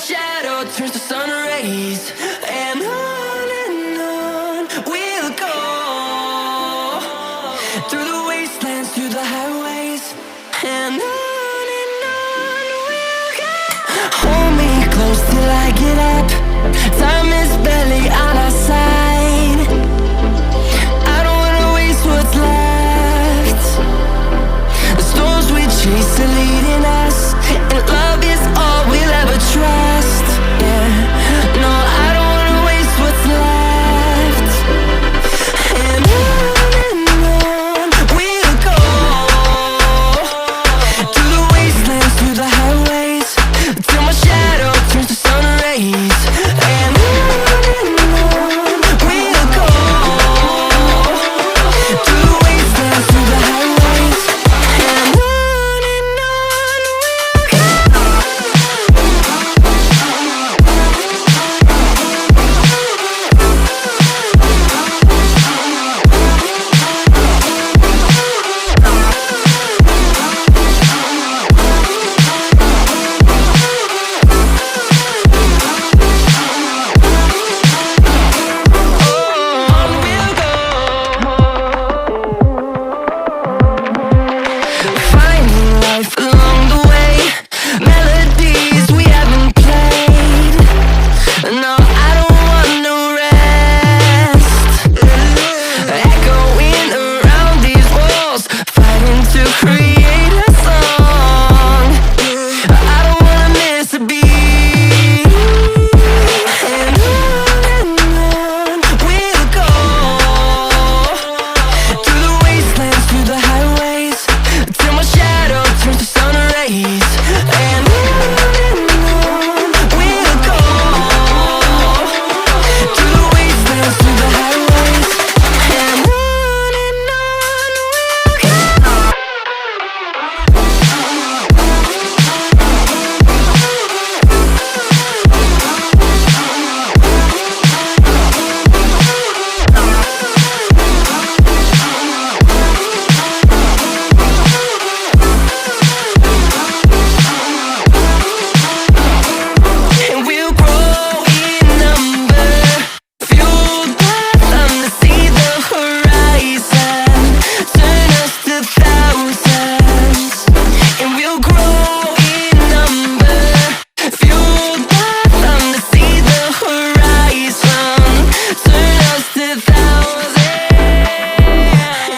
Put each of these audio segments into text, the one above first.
shadow turns to sun rays, and on we'll go, through the wastelands, through the highways, and on we'll go. Hold me close till I get up. Time is barely on our side. I don't wanna waste what's left. The storms we chase are leading us, and love is all we'll ever trust. Yeah, no, I don't wanna waste what's left. And on we'll go, through the wastelands, through the highways, till my shadow turns to sun rays. And on we'll go, through the wastelands, through the highways, and on we'll go. On we'll go, finding life along the way, melodies we haven't played. No, I don't want no rest. Echoing around these walls, fighting to create a song. I don't wanna miss a beat. And on we'll go, through the wastelands, through the highways, till my shadow turns to sun rays. And on we'll go, through the wastelands, through the highways, and on we'll go. And we'll grow in number, fueled by them to see the horizon, turn us to thousands. And we'll grow in number, fueled by them to see the horizon, turn us to thousands.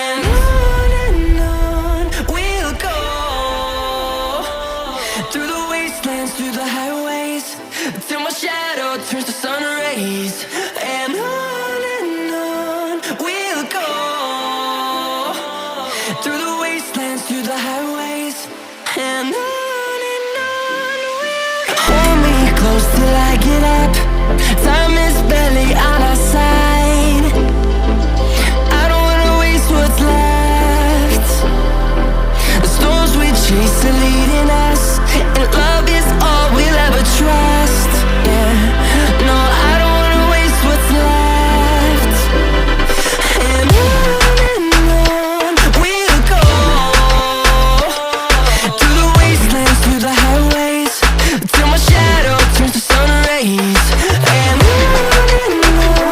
And on we'll go, through the wastelands, through the highways, till my shadow turns to sun rays. And on we'll go, through the wastelands, through the highways, and on we'll go. Hold me close till I get up. Time is barely on our side. I don't wanna waste what's left. The storms we chase are leading us, and love is all we'll ever trust. Yeah, no, I don't wanna waste what's left. And on we'll go, through the wastelands, through the highways, till my shadow turns to sun rays. And on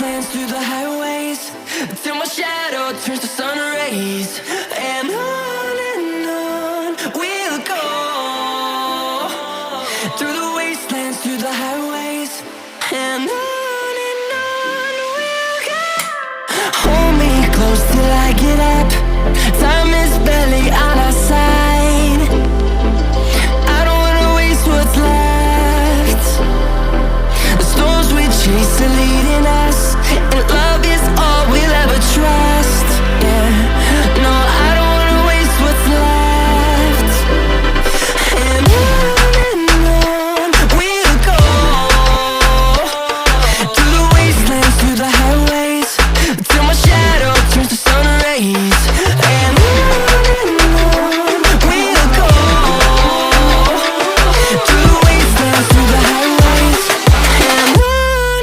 wastelands, through the highways, till my shadow turns to sun rays. And on we'll go, through the wastelands, through the highways, and on we'll go. Hold me close till I get up. Time is barely on our side. I don't wanna waste what's left. The storms we chase are leading us, and love is all we'll ever trust. Yeah, no, I don't wanna waste what's left. And on we'll go, through the wastelands, through the highways, till my shadow turns to sun rays. And on we'll go, through the wastelands, through the highways, and on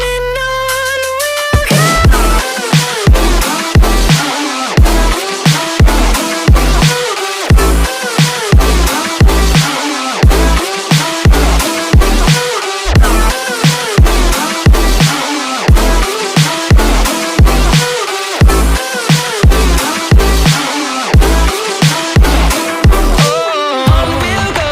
we'll go.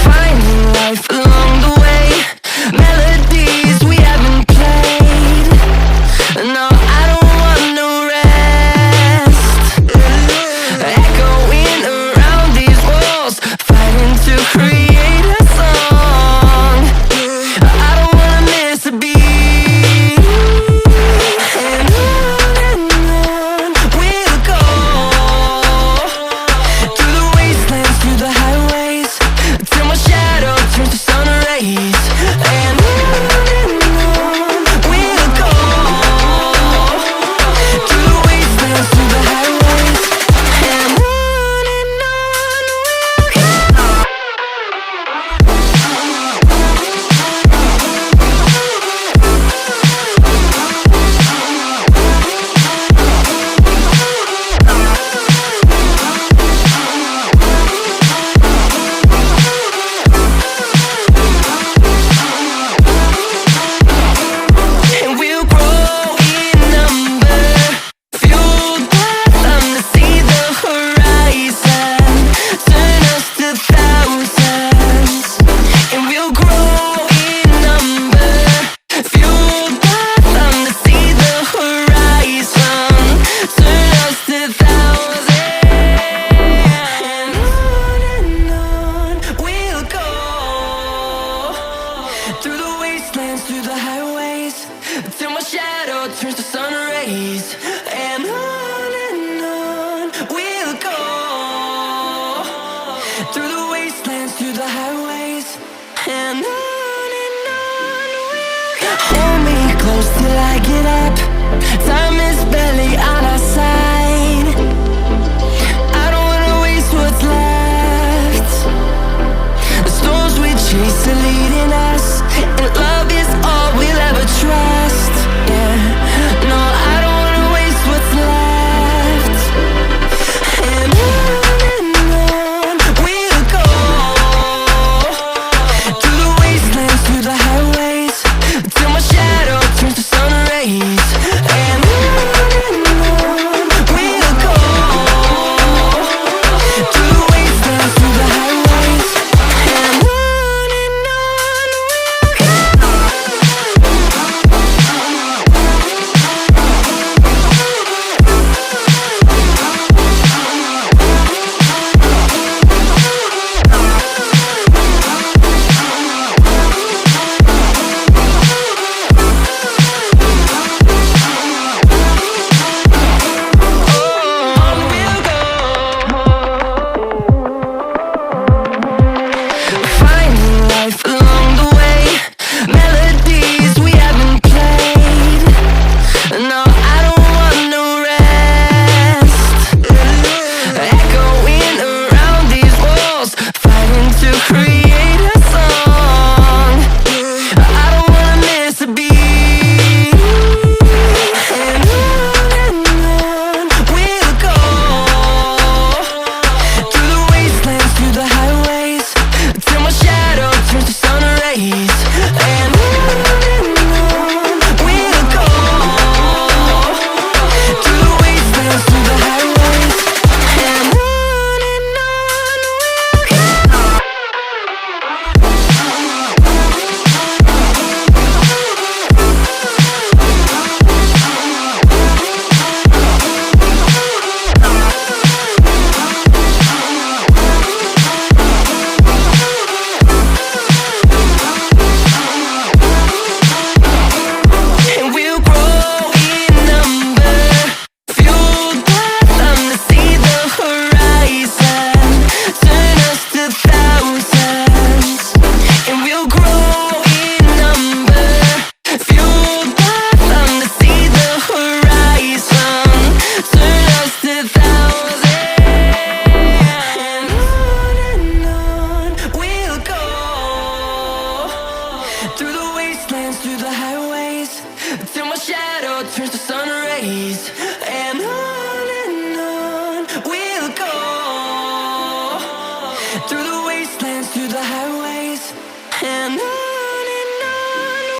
Finding life along the way, melodies we haven't played. No, I don't want no rest. Echoing around these walls, fighting to create a song. I don't wanna miss a beat. And on we'll go, through the wastelands, through the highways, till my shadow turns to sun rays. And on we'll go, through the wastelands, through the highways, and on we'll go. And we'll grow in number, fueled by them to see the horizon, turn us to thousands. And we'll grow in number, fueled by them to see the horizon, turn us to thousands. And on we'll go, through the wastelands, through the highways, till my shadow turns to sun rays. And on we'll go, through the wastelands, through the highways, and on we'll go. Hold me close till I get up. Time is barely on our side. I don't wanna waste what's left. The storms we chase are leading us, and love is all we'll ever trust. Yeah, no, I don't wanna waste what's left. And on we'll go, through the wastelands, through the highways, till my shadow turns to sun rays. And through the wastelands, through the highways, till my shadow turns to sun rays. And on